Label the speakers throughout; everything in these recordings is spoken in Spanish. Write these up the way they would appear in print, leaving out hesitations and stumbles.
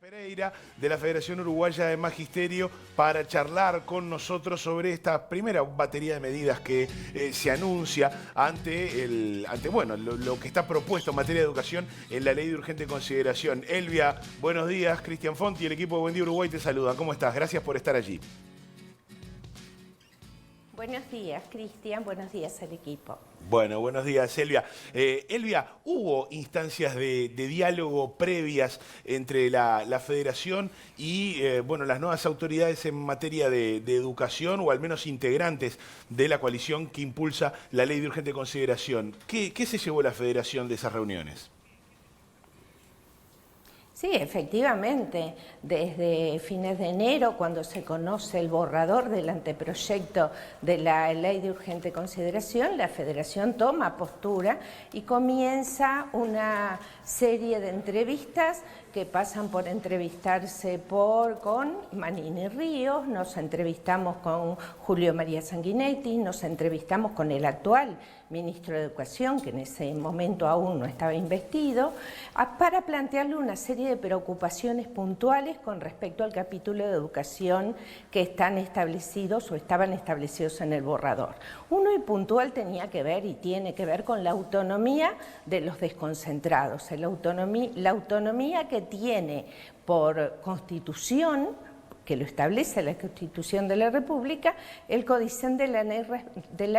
Speaker 1: Pereira, de la Federación Uruguaya de Magisterio, para charlar con nosotros sobre esta primera batería de medidas que se anuncia ante bueno, lo que está propuesto en materia de educación en la Ley de Urgente Consideración. Elvia, buenos días. Cristian Fonti y el equipo de Buen Día Uruguay te saludan. ¿Cómo estás? Gracias por estar allí.
Speaker 2: Buenos días, Cristian. Buenos días al equipo.
Speaker 1: Bueno, buenos días, Elvia. Elvia, ¿hubo instancias de diálogo previas entre la Federación y bueno, las nuevas autoridades en materia de educación, o al menos integrantes de la coalición que impulsa la Ley de Urgente Consideración? ¿Qué se llevó la Federación de esas reuniones?
Speaker 2: Sí, efectivamente, desde fines de enero, cuando se conoce el borrador del anteproyecto de la Ley de Urgente Consideración, la Federación toma postura y comienza una serie de entrevistas que pasan por entrevistarse con Manini Ríos, nos entrevistamos con Julio María Sanguinetti, nos entrevistamos con el actual ministro de Educación, que en ese momento aún no estaba investido, para plantearle una serie de preocupaciones puntuales con respecto al capítulo de educación que están establecidos o estaban establecidos en el borrador. Uno y puntual tenía que ver y tiene que ver con la autonomía de los desconcentrados, la autonomía que tiene por Constitución, que lo establece la Constitución de la República, el Codicen de la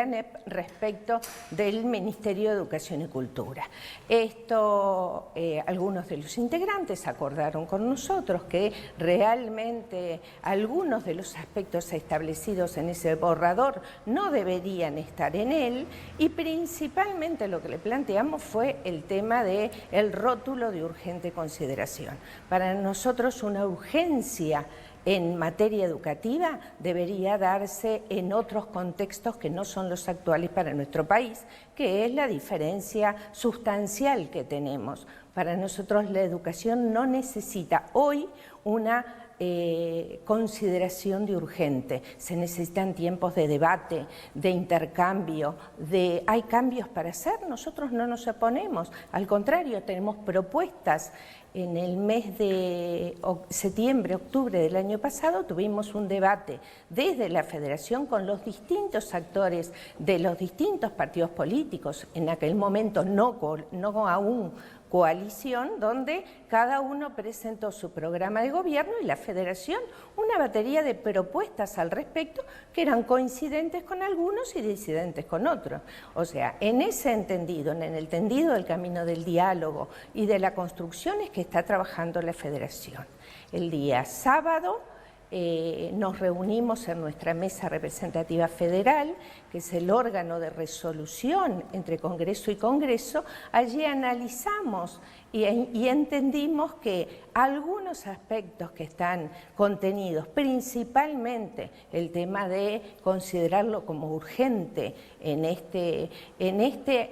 Speaker 2: ANEP respecto del Ministerio de Educación y Cultura. Esto, algunos de los integrantes acordaron con nosotros que realmente algunos de los aspectos establecidos en ese borrador no deberían estar en él, y principalmente lo que le planteamos fue el tema del rótulo de urgente consideración. Para nosotros una urgencia en materia educativa debería darse en otros contextos que no son los actuales para nuestro país, que es la diferencia sustancial que tenemos. Para nosotros la educación no necesita hoy una consideración de urgente. Se necesitan tiempos de debate, de intercambio, hay cambios para hacer, nosotros no nos oponemos, al contrario, tenemos propuestas. En el mes de septiembre, octubre del año pasado tuvimos un debate desde la Federación con los distintos actores de los distintos partidos políticos, en aquel momento no aún coalición, donde cada uno presentó su programa de gobierno y la Federación una batería de propuestas al respecto que eran coincidentes con algunos y disidentes con otros. O sea, en ese entendido, en el entendido del camino del diálogo y de la construcción es que está trabajando la Federación. El día sábado nos reunimos en nuestra mesa representativa federal, que es el órgano de resolución entre Congreso y Congreso. Allí analizamos y entendimos que algunos aspectos que están contenidos, principalmente el tema de considerarlo como urgente en este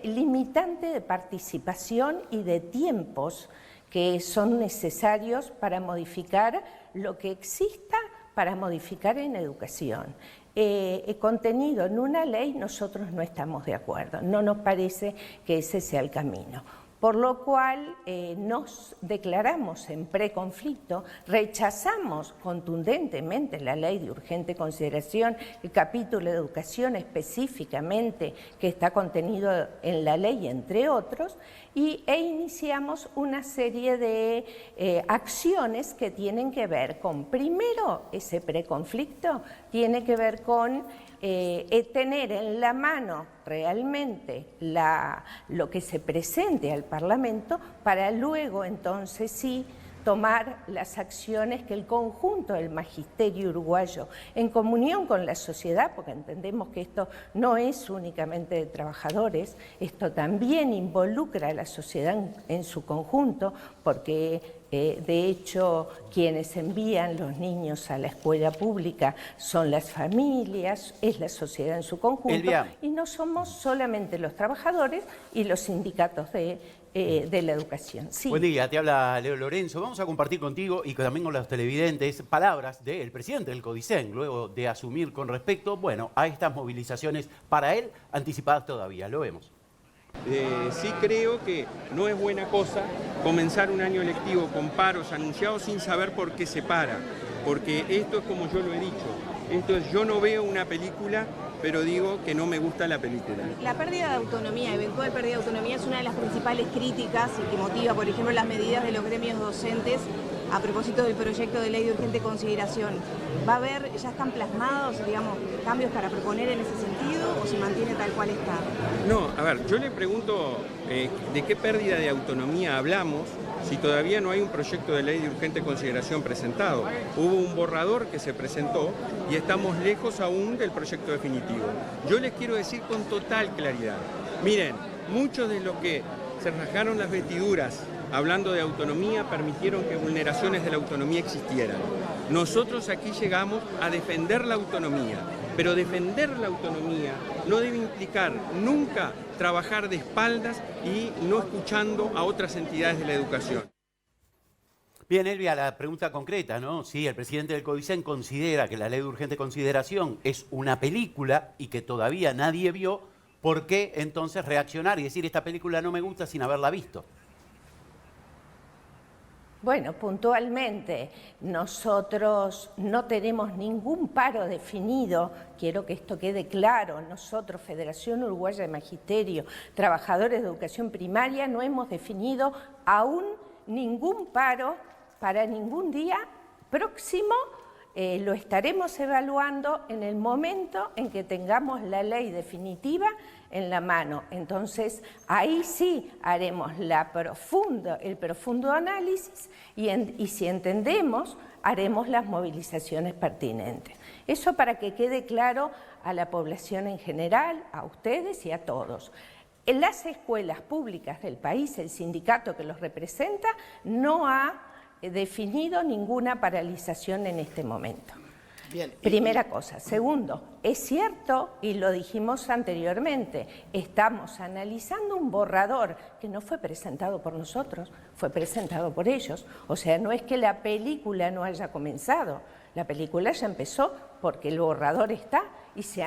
Speaker 2: limitante de participación y de tiempos que son necesarios para modificar lo que exista, para modificar en educación. Contenido en una ley, nosotros no estamos de acuerdo, no nos parece que ese sea el camino. Por lo cual nos declaramos en preconflicto, rechazamos contundentemente la Ley de Urgente Consideración, el capítulo de educación específicamente que está contenido en la ley, entre otros, e iniciamos una serie de acciones que tienen que ver con, primero, ese preconflicto, tiene que ver con tener en la mano realmente lo que se presente al Parlamento para luego entonces sí tomar las acciones que el conjunto del magisterio uruguayo, en comunión con la sociedad, porque entendemos que esto no es únicamente de trabajadores, esto también involucra a la sociedad en su conjunto, porque de hecho quienes envían los niños a la escuela pública son las familias, es la sociedad en su conjunto, Elvia, y no somos solamente los trabajadores y los sindicatos de la educación. Sí.
Speaker 3: Buen día, te habla Leo Lorenzo. Vamos a compartir contigo y también con los televidentes palabras del presidente del Codicen, luego de asumir con respecto, bueno, a estas movilizaciones para él anticipadas todavía. Lo vemos.
Speaker 4: Sí creo que no es buena cosa comenzar un año lectivo con paros anunciados sin saber por qué se para, porque esto es como yo lo he dicho, yo no veo una película, pero digo que no me gusta la película.
Speaker 5: La pérdida de autonomía, eventual pérdida de autonomía, es una de las principales críticas y que motiva, por ejemplo, las medidas de los gremios docentes a propósito del proyecto de ley de urgente consideración. ¿Va a haber, ya están plasmados, digamos, cambios para proponer en ese sentido o se mantiene tal cual está?
Speaker 4: No, a ver, yo le pregunto de qué pérdida de autonomía hablamos si todavía no hay un proyecto de ley de urgente consideración presentado. Hubo un borrador que se presentó y estamos lejos aún del proyecto definitivo. Yo les quiero decir con total claridad, miren, muchos de los que se rasgaron las vestiduras hablando de autonomía permitieron que vulneraciones de la autonomía existieran. Nosotros aquí llegamos a defender la autonomía, pero defender la autonomía no debe implicar nunca trabajar de espaldas y no escuchando a otras entidades de la educación.
Speaker 3: Bien, Elvia, la pregunta concreta, ¿no? Si el presidente del CODICEN considera que la ley de urgente consideración es una película y que todavía nadie vio, ¿por qué entonces reaccionar y decir esta película no me gusta sin haberla visto?
Speaker 2: Bueno, puntualmente, nosotros no tenemos ningún paro definido, quiero que esto quede claro, nosotros, Federación Uruguaya de Magisterio, trabajadores de educación primaria, no hemos definido aún ningún paro para ningún día próximo, lo estaremos evaluando en el momento en que tengamos la ley definitiva en la mano. Entonces, ahí sí haremos el profundo análisis y si entendemos, haremos las movilizaciones pertinentes. Eso para que quede claro a la población en general, a ustedes y a todos. En las escuelas públicas del país, el sindicato que los representa no ha definido ninguna paralización en este momento. Bien, primera cosa. Segundo, es cierto, y lo dijimos anteriormente, estamos analizando un borrador que no fue presentado por nosotros, fue presentado por ellos. O sea, no es que la película no haya comenzado, la película ya empezó porque el borrador está y se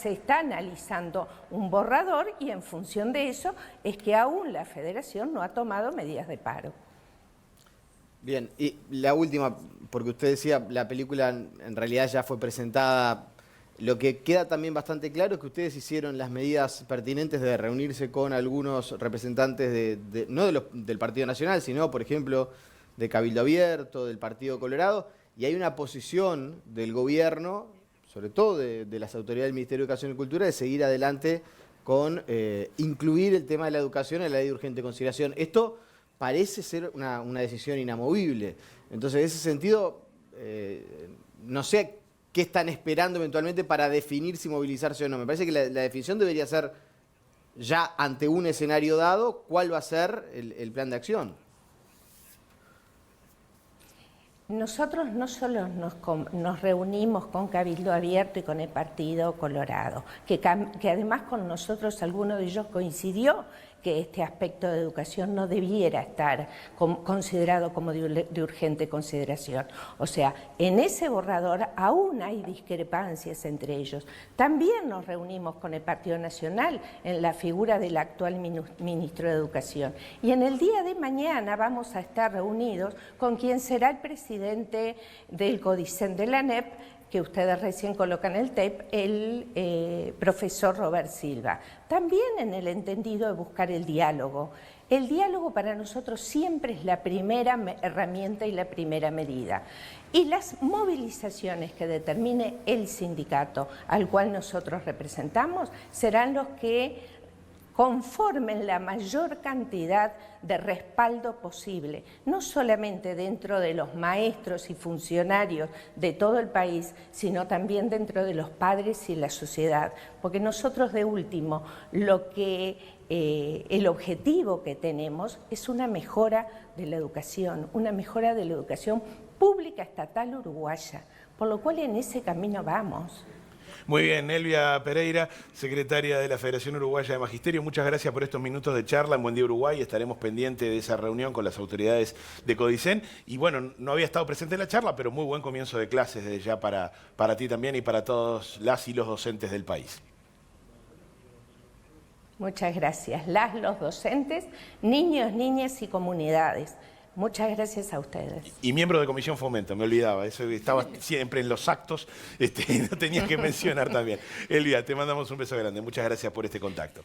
Speaker 2: está analizando un borrador y en función de eso es que aún la Federación no ha tomado medidas de paro.
Speaker 6: Bien, y la última, porque usted decía, la película en realidad ya fue presentada. Lo que queda también bastante claro es que ustedes hicieron las medidas pertinentes de reunirse con algunos representantes no del Partido Nacional, sino, por ejemplo, de Cabildo Abierto, del Partido Colorado, y hay una posición del gobierno, sobre todo de las autoridades del Ministerio de Educación y Cultura, de seguir adelante con incluir el tema de la educación en la ley de urgente consideración. Esto parece ser una decisión inamovible. Entonces, en ese sentido, no sé qué están esperando eventualmente para definir si movilizarse o no. Me parece que la definición debería ser ya ante un escenario dado, cuál va a ser el plan de acción.
Speaker 2: Nosotros no solo nos reunimos con Cabildo Abierto y con el Partido Colorado, que además con nosotros alguno de ellos coincidió que este aspecto de educación no debiera estar considerado como de urgente consideración. O sea, en ese borrador aún hay discrepancias entre ellos. También nos reunimos con el Partido Nacional en la figura del actual ministro de Educación. Y en el día de mañana vamos a estar reunidos con quien será el presidente del CODICEN de la ANEP, que ustedes recién colocan el tape, el profesor Robert Silva. También en el entendido de buscar el diálogo. El diálogo para nosotros siempre es la primera herramienta y la primera medida. Y las movilizaciones que determine el sindicato al cual nosotros representamos serán los que conformen la mayor cantidad de respaldo posible, no solamente dentro de los maestros y funcionarios de todo el país, sino también dentro de los padres y la sociedad, porque nosotros de último, el objetivo que tenemos es una mejora de la educación pública estatal uruguaya, por lo cual en ese camino vamos.
Speaker 1: Muy bien, Elvia Pereira, secretaria de la Federación Uruguaya de Magisterio, muchas gracias por estos minutos de charla en Buen Día Uruguay. Estaremos pendientes de esa reunión con las autoridades de CODICEN. Y bueno, no había estado presente en la charla, pero muy buen comienzo de clases desde ya para ti también y para todos las y los docentes del país.
Speaker 2: Muchas gracias. Los docentes, niños, niñas y comunidades. Muchas gracias a ustedes.
Speaker 1: Y miembro de Comisión Fomento, me olvidaba, eso estaba siempre en los actos, no tenía que mencionar también. Elvia, te mandamos un beso grande, muchas gracias por este contacto.